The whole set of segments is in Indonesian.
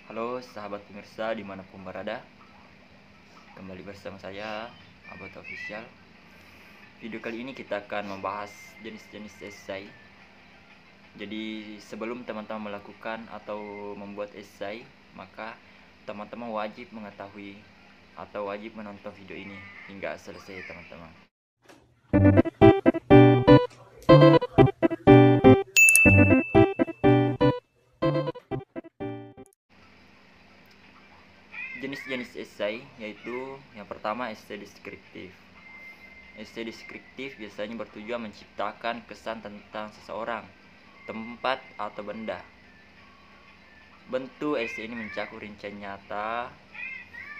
Halo sahabat pemirsa dimanapun berada, kembali bersama saya Abot Official. Video kali ini kita akan membahas jenis-jenis esai. Jadi sebelum teman-teman melakukan atau membuat esai, maka teman-teman wajib mengetahui atau wajib menonton video ini hingga selesai teman-teman. Jenis-jenis esai yaitu yang pertama esai deskriptif. Esai deskriptif biasanya bertujuan menciptakan kesan tentang seseorang, tempat, atau benda. Bentuk esai ini mencakup rincian nyata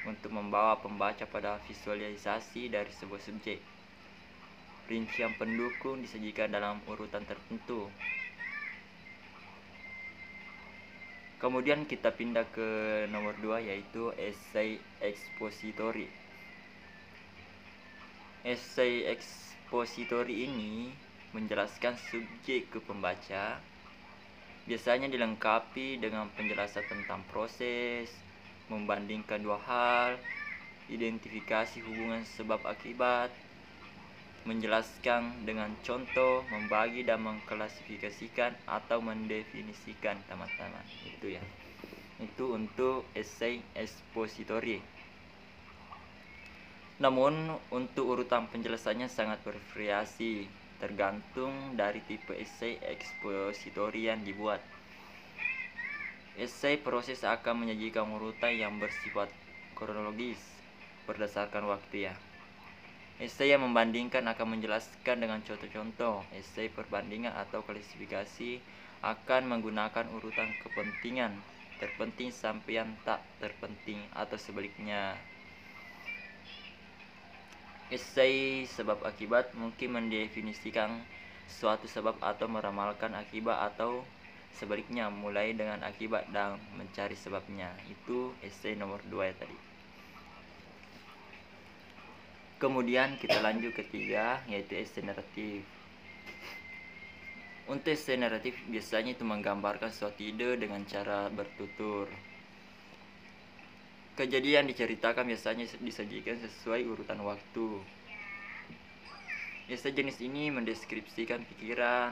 untuk membawa pembaca pada visualisasi dari sebuah subjek. Rincian pendukung disajikan dalam urutan tertentu. Kemudian kita pindah ke nomor 2 yaitu esai ekspositori. Esai ekspositori ini menjelaskan subjek ke pembaca. Biasanya dilengkapi dengan penjelasan tentang proses, membandingkan dua hal, identifikasi hubungan sebab akibat, menjelaskan dengan contoh, membagi dan mengklasifikasikan atau mendefinisikan teman-teman. Itu ya. Itu untuk esai ekspositori. Namun untuk urutan penjelasannya sangat bervariasi, tergantung dari tipe esai ekspositori yang dibuat. Esai proses akan menyajikan urutan yang bersifat kronologis berdasarkan waktu ya. Esai yang membandingkan akan menjelaskan dengan contoh-contoh. Esai perbandingan atau klasifikasi akan menggunakan urutan kepentingan, terpenting sampai yang tak terpenting atau sebaliknya. Esai sebab akibat mungkin mendefinisikan suatu sebab atau meramalkan akibat atau sebaliknya, mulai dengan akibat dan mencari sebabnya. Itu esai nomor 2 ya tadi. Kemudian kita lanjut ketiga yaitu esai naratif. Untuk esai naratif biasanya itu menggambarkan suatu ide dengan cara bertutur. Kejadian diceritakan biasanya disajikan sesuai urutan waktu. Esai jenis ini mendeskripsikan pikiran,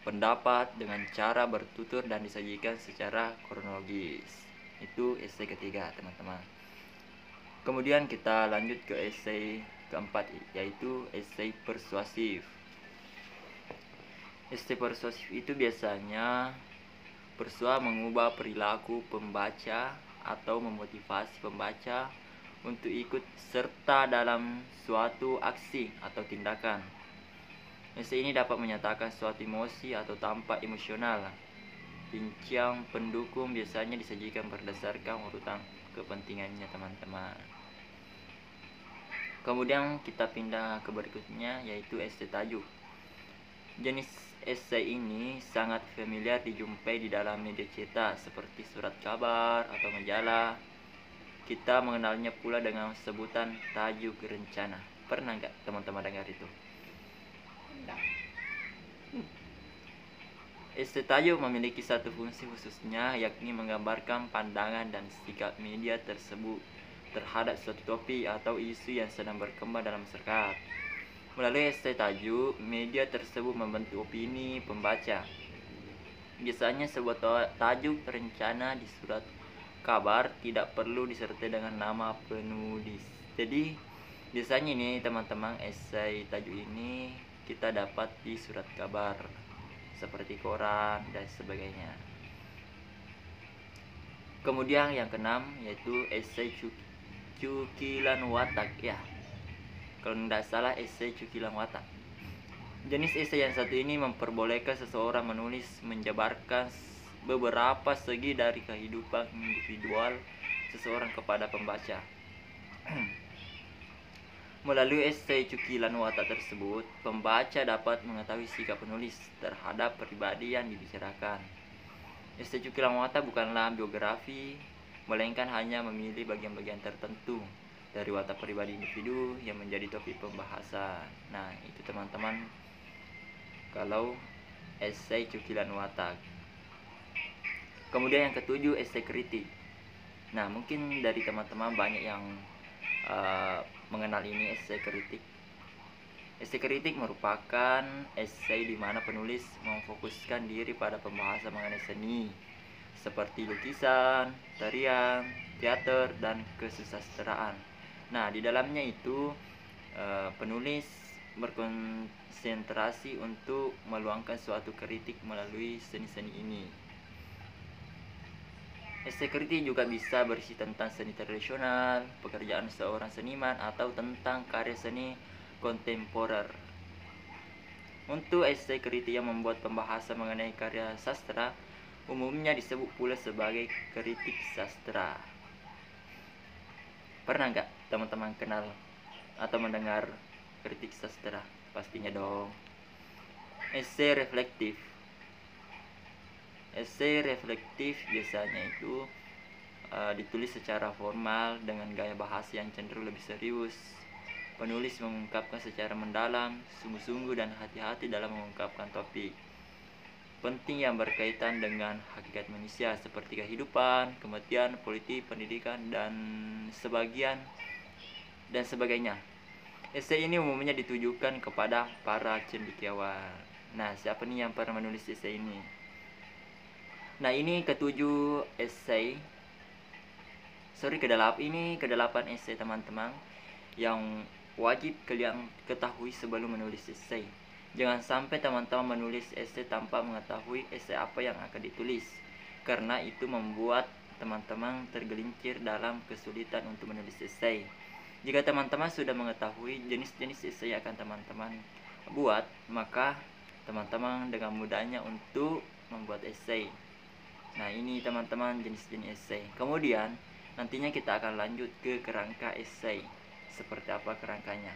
pendapat dengan cara bertutur dan disajikan secara kronologis. Itu esai ketiga teman-teman. Kemudian kita lanjut ke esai keempat yaitu esai persuasif. Esai persuasif itu biasanya berusaha mengubah perilaku pembaca atau memotivasi pembaca untuk ikut serta dalam suatu aksi atau tindakan. Esai ini dapat menyatakan suatu emosi atau tampak emosional. Rincian pendukung biasanya disajikan berdasarkan urutan kepentingannya teman-teman. Kemudian kita pindah ke berikutnya yaitu esai tajuk. Jenis esai ini sangat familiar dijumpai di dalam media cetak seperti surat kabar atau majalah. Kita mengenalnya pula dengan sebutan tajuk rencana. Pernah nggak teman-teman dengar itu? Esai tajuk memiliki satu fungsi khususnya, yakni menggambarkan pandangan dan sikap media tersebut terhadap suatu topik atau isu yang sedang berkembang dalam masyarakat. Melalui esai tajuk, media tersebut membentuk opini pembaca. Biasanya sebuah tajuk rencana di surat kabar tidak perlu disertai dengan nama penulis. Jadi biasanya ini teman-teman, esai tajuk ini kita dapat di surat kabar seperti koran dan sebagainya. Kemudian yang keenam yaitu esai cukilan watak ya. Kalau tidak salah esai cukilan watak. Jenis esai yang satu ini memperbolehkan seseorang menulis menjabarkan beberapa segi dari kehidupan individual seseorang kepada pembaca. Melalui esai cukilan watak tersebut, pembaca dapat mengetahui sikap penulis terhadap pribadi yang dibicarakan. Esai cukilan watak bukanlah biografi, melainkan hanya memilih bagian-bagian tertentu dari watak pribadi individu yang menjadi topik pembahasan. Nah, itu teman-teman kalau esai cukilan watak. Kemudian yang ketujuh, esai kritik. Nah, mungkin dari teman-teman banyak yang mengenal ini esai kritik. Esai kritik merupakan esai di mana penulis memfokuskan diri pada pembahasan mengenai seni seperti lukisan, tarian, teater, dan kesusastraan. Nah, di dalamnya itu penulis berkonsentrasi untuk meluangkan suatu kritik melalui seni-seni ini. Esai kritik juga bisa berisi tentang seni tradisional, pekerjaan seorang seniman, atau tentang karya seni kontemporer. Untuk esai kritik yang membuat pembahasan mengenai karya sastra, umumnya disebut pula sebagai kritik sastra. Pernah nggak teman-teman kenal atau mendengar kritik sastra? Pastinya dong. Esai reflektif. Esai reflektif biasanya itu ditulis secara formal dengan gaya bahasa yang cenderung lebih serius. Penulis mengungkapkan secara mendalam, sungguh-sungguh dan hati-hati dalam mengungkapkan topik penting yang berkaitan dengan hakikat manusia seperti kehidupan, kematian, politik, pendidikan, dan sebagainya. Esai ini umumnya ditujukan kepada para cendekiawan. Nah, siapa nih yang pernah menulis esai ini? Nah, ini kedelapan esai teman-teman yang wajib kalian ketahui sebelum menulis esai. Jangan sampai teman-teman menulis esai tanpa mengetahui esai apa yang akan ditulis, karena itu membuat teman-teman tergelincir dalam kesulitan untuk menulis esai. Jika teman-teman sudah mengetahui jenis-jenis esai yang akan teman-teman buat, maka teman-teman dengan mudahnya untuk membuat esai. Nah, ini teman-teman jenis-jenis esai. Kemudian nantinya kita akan lanjut ke kerangka esai. Seperti apa kerangkanya?